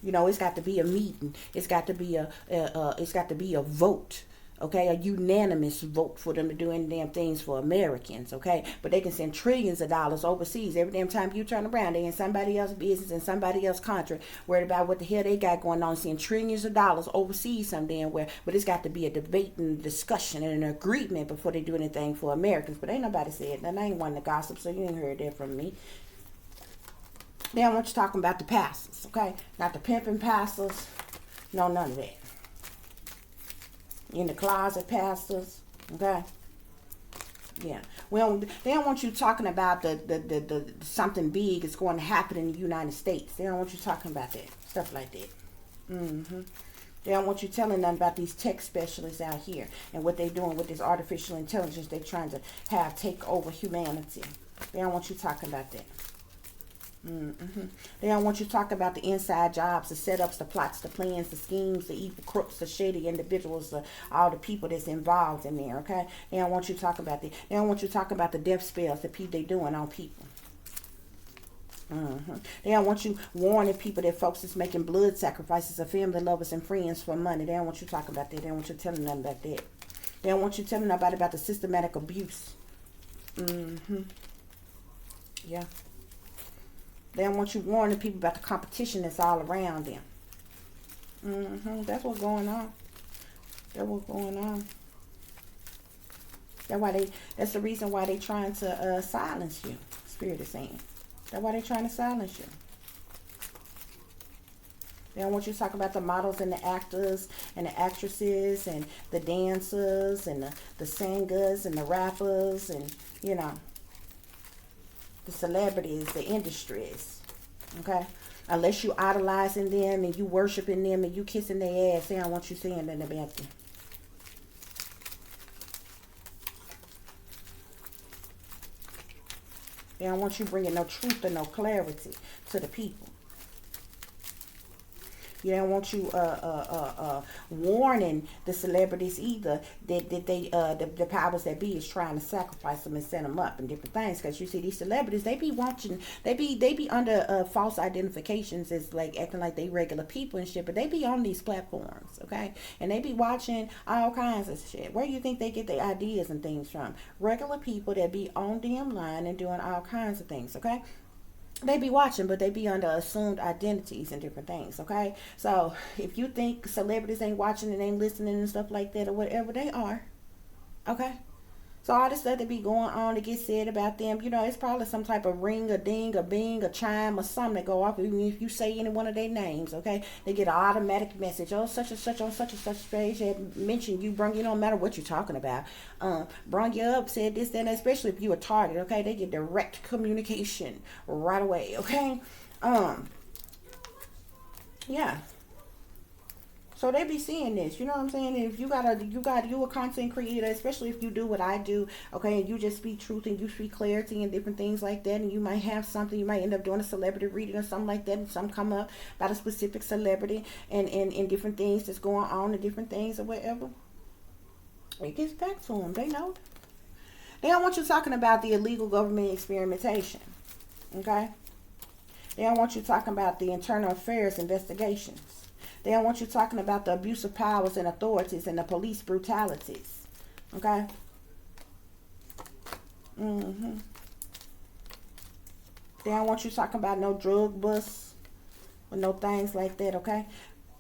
You know, it's got to be a meeting. It's got to be a vote. Okay, a unanimous vote for them to do any damn things for Americans, okay? But they can send trillions of dollars overseas every damn time you turn around. They in somebody else's business in somebody else's country, worried about what the hell they got going on, sending trillions of dollars overseas some damn where. But it's got to be a debate and discussion and an agreement before they do anything for Americans. But ain't nobody said that. I ain't one to gossip, so you ain't heard that from me. They don't want you talking about the pastors, okay? Not the pimping pastors. No, none of that. In the closet pastors, okay? Yeah. Well, they don't want you talking about the something big is going to happen in the United States. They don't want you talking about that. Stuff like that. They don't want you telling them about these tech specialists out here and what they're doing with this artificial intelligence they're trying to have take over humanity. They don't want you talking about that. They don't want you to talk about the inside jobs, the setups, the plots, the plans, the schemes, the evil crooks, the shady individuals, all the people that's involved in there, okay? They don't want you to talk about that. They don't want you to talk about the death spells that they're doing on people. They don't want you warning people that folks is making blood sacrifices of family, lovers, and friends for money. They don't want you talking about that. They don't want you telling them about that. They don't want you telling nobody about the systematic abuse. Yeah. They don't want you warning people about the competition that's all around them. That's what's going on. That's what's going on. That's the reason why they trying to silence you. Spirit is saying. That's why they trying to silence you. They don't want you to talk about the models and the actors and the actresses and the dancers and the singers and the rappers and, you know, the celebrities, the industries, okay? Unless you idolizing them and you worshiping them and you kissing their ass, they don't want you saying nothing about them. They don't want you bringing no truth or no clarity to the people. You don't want you warning the celebrities either that the powers that be is trying to sacrifice them and set them up and different things. Because you see these celebrities, they be watching, they be under false identifications as like acting like they regular people and shit, but they be on these platforms, okay? And they be watching all kinds of shit. Where do you think they get their ideas and things from? Regular people that be on damn line and doing all kinds of things, okay? They be watching, but they be under assumed identities and different things, okay? So if you think celebrities ain't watching and ain't listening and stuff like that or whatever, they are, okay? So all this stuff that be going on to get said about them, you know, it's probably some type of ring, a ding, a bing, a chime, or something that go off. Even if you say any one of their names, okay, they get an automatic message. Oh, such and such on such and such page had mentioned you, brung you. No matter what you're talking about, brung you up, said this, that, and especially if you a target, okay, they get direct communication right away, okay, yeah. So they be seeing this, you know what I'm saying? If you a content creator, especially if you do what I do, okay, and you just speak truth and you speak clarity and different things like that, and you might have something, you might end up doing a celebrity reading or something like that, and some come up about a specific celebrity and different things that's going on and different things or whatever. It gets back to them. They know. They don't want you talking about the illegal government experimentation, okay? They don't want you talking about the internal affairs investigations. They don't want you talking about the abuse of powers and authorities and the police brutalities. Okay? Mm-hmm. They don't want you talking about no drug busts or no things like that, okay?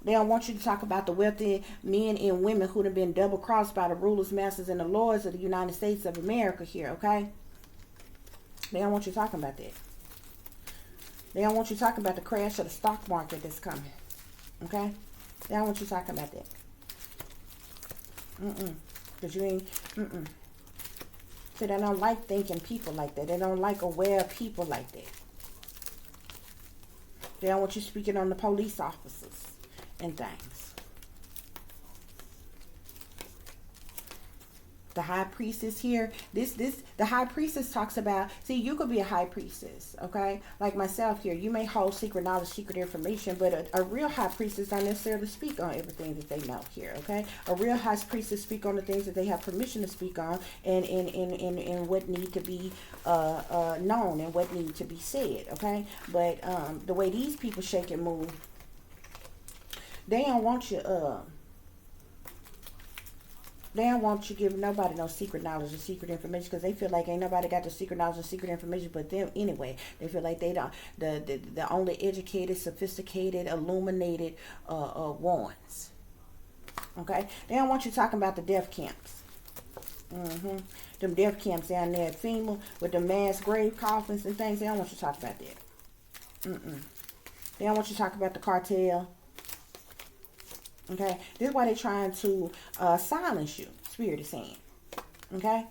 They don't want you to talk about the wealthy men and women who have been double crossed by the rulers, masters, and the lords of the United States of America here, okay? They don't want you talking about that. They don't want you talking about the crash of the stock market that's coming. Okay? They don't want you talking about that. Because you ain't, So they don't like thinking people like that. They don't like aware people like that. They don't want you speaking on the police officers and things. The high priestess here, the high priestess talks about, see, you could be a high priestess, okay, like myself here. You may hold secret knowledge, secret information, but a real high priestess don't necessarily speak on everything that they know here, okay? A real high priestess speak on the things that they have permission to speak on, and what need to be known and what need to be said, okay? But the way these people shake and move, they don't want you they don't want you giving nobody no secret knowledge or secret information, because they feel like ain't nobody got the secret knowledge or secret information but them anyway. They feel like they don't, the only educated, sophisticated, illuminated ones. Okay? They don't want you talking about the death camps. Them death camps down there at FEMA with the mass grave coffins and things. They don't want you to talk about that. They don't want you to talk about the cartel. Okay, this is why they're trying to silence you. Spirit is saying, okay,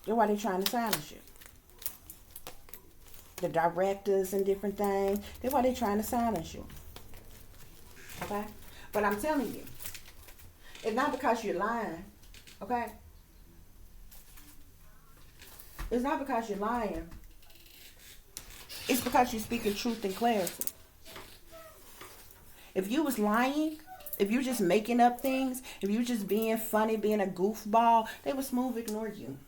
that's why they're trying to silence you. The directors and different things. That's why they're trying to silence you. Okay, but I'm telling you, it's not because you're lying. Okay, it's not because you're lying. It's because you're speaking truth and clarity. If you was lying, if you just making up things, if you just being funny, being a goofball, they would smooth ignore you.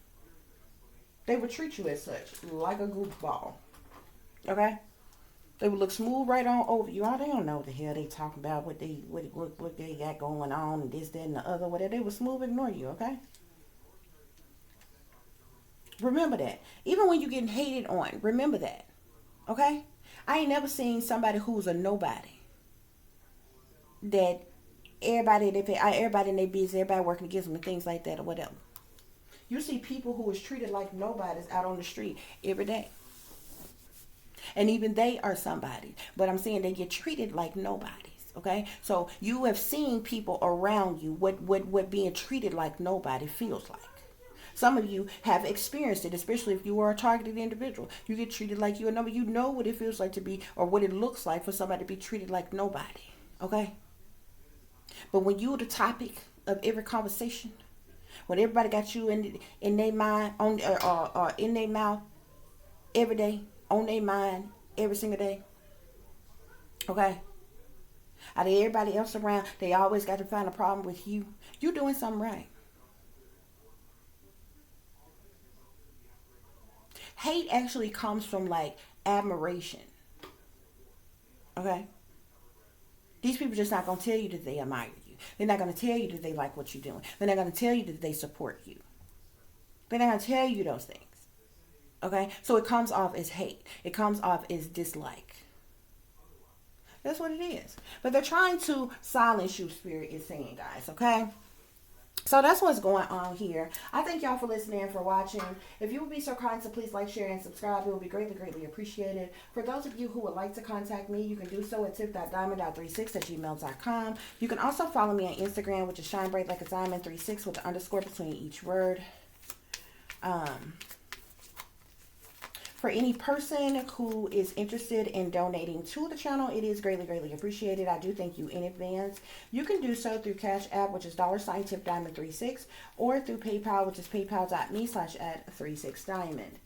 They would treat you as such, like a goofball. Okay? They would look smooth right on over you. Oh, they don't know what the hell they talking about, what they got going on, and this, that, and the other, whatever. They would smooth ignore you, okay? Remember that. Even when you're getting hated on, remember that. Okay? I ain't never seen somebody who's a nobody that everybody in their business, everybody working against them and things like that or whatever. You see people who is treated like nobodies out on the street every day. And even they are somebody. But I'm saying they get treated like nobodies. Okay? So you have seen people around you what being treated like nobody feels like. Some of you have experienced it, especially if you are a targeted individual. You get treated like you're a nobody. You know what it feels like to be, or what it looks like for somebody to be treated like nobody. Okay? But when you're the topic of every conversation, when everybody got you in their mind on or in their mouth every day, on their mind every single day, okay? Out of everybody else around, they always got to find a problem with you. You doing something right. Hate actually comes from like admiration. Okay? These people just not going to tell you that they admire you. They're not going to tell you that they like what you're doing. They're not going to tell you that they support you. They're not going to tell you those things. Okay? So it comes off as hate. It comes off as dislike. That's what it is. But they're trying to silence you, Spirit is saying, guys. Okay? So that's what's going on here. I thank y'all for listening and for watching. If you would be so kind to please like, share, and subscribe, it would be greatly, greatly appreciated. For those of you who would like to contact me, you can do so at tip.diamond.36@gmail.com. You can also follow me on Instagram, which is shine bright like a diamond 36 with the underscore between each word. For any person who is interested in donating to the channel, it is greatly, greatly appreciated. I do thank you in advance. You can do so through Cash App, which is $tip-diamond36, or through PayPal, which is paypal.me/@36diamond.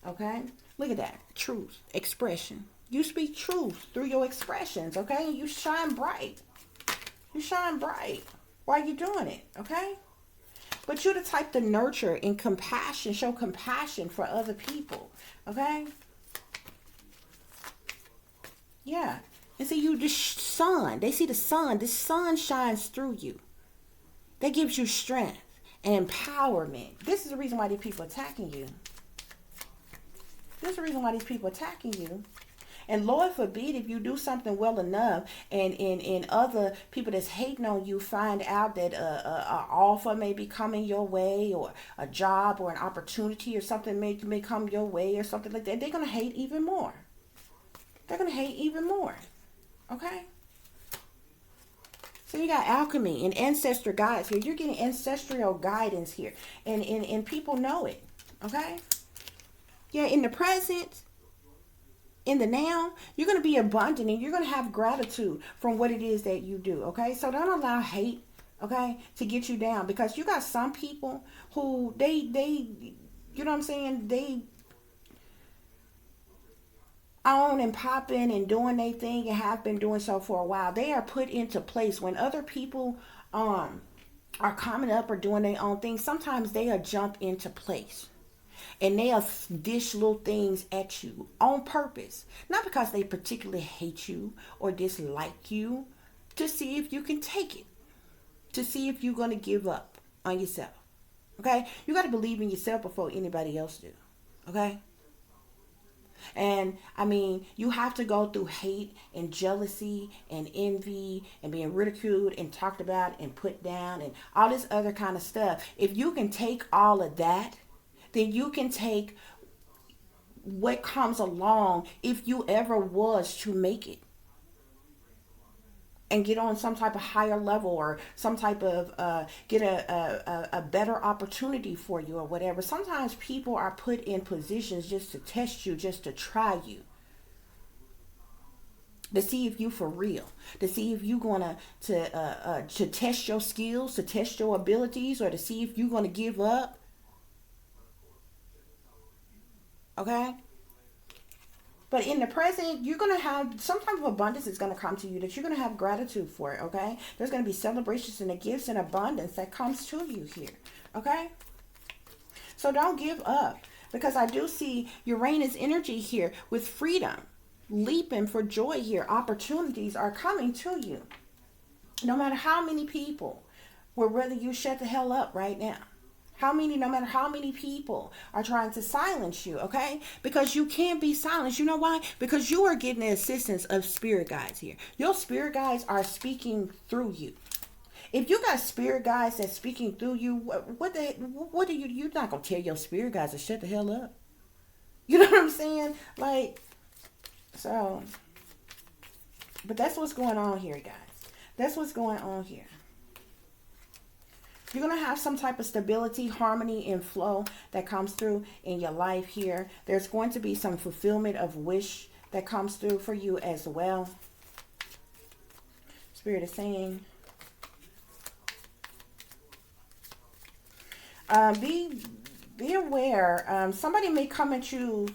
Okay? Look at that. Truth. Expression. You speak truth through your expressions, okay? You shine bright. You shine bright while you're doing it, okay? But you're the type to nurture and compassion, show compassion for other people. Okay? Yeah. And see, you the sun. They see the sun. The sun shines through you. That gives you strength and empowerment. This is the reason why these people are attacking you. This is the reason why these people are attacking you. And Lord forbid if you do something well enough and other people that's hating on you find out that a offer may be coming your way, or a job or an opportunity or something may come your way or something like that. They're going to hate even more. They're going to hate even more. Okay? So you got alchemy and ancestor guides here. You're getting ancestral guidance here. And people know it. Okay? Yeah, in the present, in the now, you're going to be abundant and you're going to have gratitude from what it is that you do. Okay? So don't allow hate, okay, to get you down, because you got some people who they you know what I'm saying, they on and popping and doing their thing and have been doing so for a while. They are put into place when other people are coming up or doing their own thing. Sometimes they are jump into place. And they'll dish little things at you on purpose. Not because they particularly hate you or dislike you. To see if you can take it. To see if you're going to give up on yourself. Okay? You got to believe in yourself before anybody else do. Okay? And I mean, you have to go through hate and jealousy and envy and being ridiculed and talked about and put down and all this other kind of stuff. If you can take all of that, then you can take what comes along if you ever was to make it and get on some type of higher level or some type of get a better opportunity for you or whatever. Sometimes people are put in positions just to test you, just to try you, to see if you for real, to see if you're gonna to test your skills, to test your abilities, or to see if you're gonna give up. Okay? But in the present, you're going to have some type of abundance is going to come to you that you're going to have gratitude for it. Okay? There's going to be celebrations and the gifts and abundance that comes to you here. Okay? So don't give up, because I do see Uranus energy here with freedom, leaping for joy here. Opportunities are coming to you. No matter how many people would rather you shut the hell up right now. No matter how many people are trying to silence you, okay? Because you can't be silenced. You know why? Because you are getting the assistance of spirit guides here. Your spirit guides are speaking through you. If you got spirit guides that's speaking through you, what do you're not going to tell your spirit guides to shut the hell up. You know what I'm saying? Like, so, but that's what's going on here, guys. That's what's going on here. You're going to have some type of stability, harmony, and flow that comes through in your life here. There's going to be some fulfillment of wish that comes through for you as well. Spirit is saying, be aware. Somebody may come at you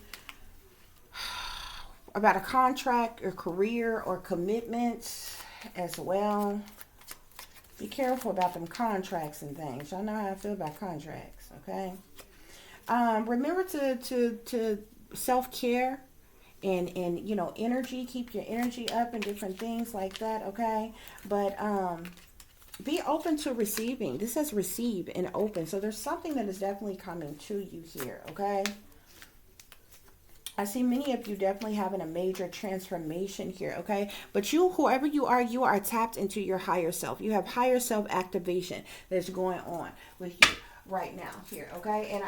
about a contract or career or commitments as well. Be careful about them contracts and things. Y'all know how I feel about contracts, okay? Remember to self-care and you know, energy. Keep your energy up and different things like that, okay? But be open to receiving. This says receive and open. So there's something that is definitely coming to you here, okay? I see many of you definitely having a major transformation here, okay? But you, whoever you are tapped into your higher self. You have higher self activation that's going on with you right now here, okay? And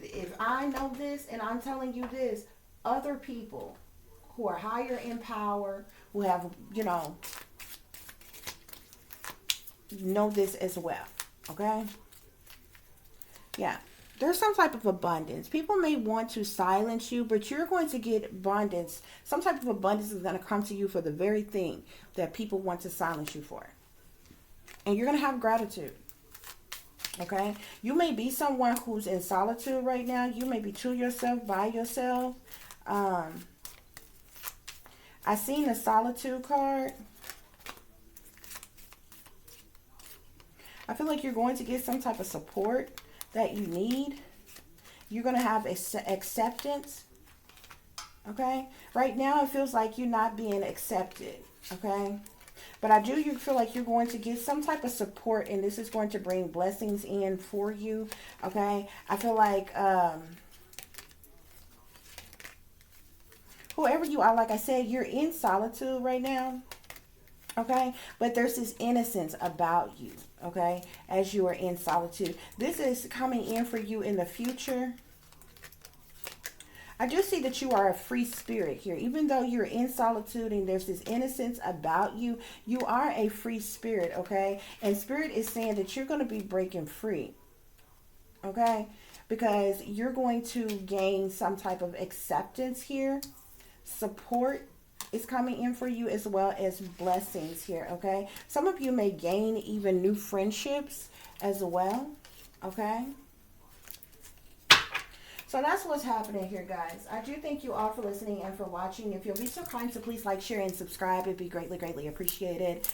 if I know this and I'm telling you this, other people who are higher in power, who have, know this as well, okay? Yeah. There's some type of abundance. People may want to silence you, but you're going to get abundance. Some type of abundance is going to come to you for the very thing that people want to silence you for. And you're going to have gratitude. Okay? You may be someone who's in solitude right now. You may be to yourself, by yourself. I seen the solitude card. I feel like you're going to get some type of support that you need. You're going to have acceptance. Okay? Right now, it feels like you're not being accepted. Okay? But you feel like you're going to get some type of support, and this is going to bring blessings in for you. Okay? I feel like whoever you are, like I said, you're in solitude right now. Okay? But there's this innocence about you. Okay? As you are in solitude. This is coming in for you in the future. I do see that you are a free spirit here. Even though you're in solitude and there's this innocence about you, you are a free spirit, okay? And spirit is saying that you're going to be breaking free, okay? Because you're going to gain some type of acceptance here. Support is coming in for you, as well as blessings here, okay? Some of you may gain even new friendships as well, okay? So that's what's happening here, guys. I do thank you all for listening and for watching. If you'll be so kind to please like, share, and subscribe, it'd be greatly, greatly appreciated.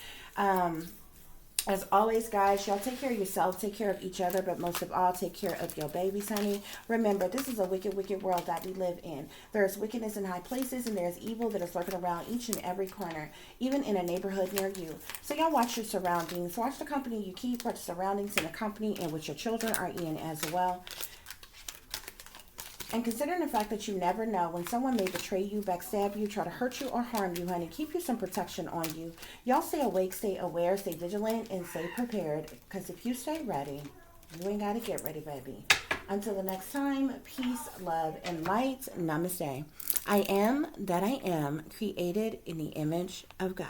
As always, guys, y'all take care of yourself, take care of each other, but most of all, take care of your babies, honey. Remember, this is a wicked, wicked world that we live in. There's wickedness in high places, and there's evil that is lurking around each and every corner, even in a neighborhood near you. So y'all watch your surroundings. Watch the company you keep, watch the surroundings in the company in which your children are in as well. And considering the fact that you never know when someone may betray you, backstab you, try to hurt you, or harm you, honey, keep you some protection on you. Y'all stay awake, stay aware, stay vigilant, and stay prepared. Because if you stay ready, you ain't got to get ready, baby. Until the next time, peace, love, and light. Namaste. I am that I am, created in the image of God.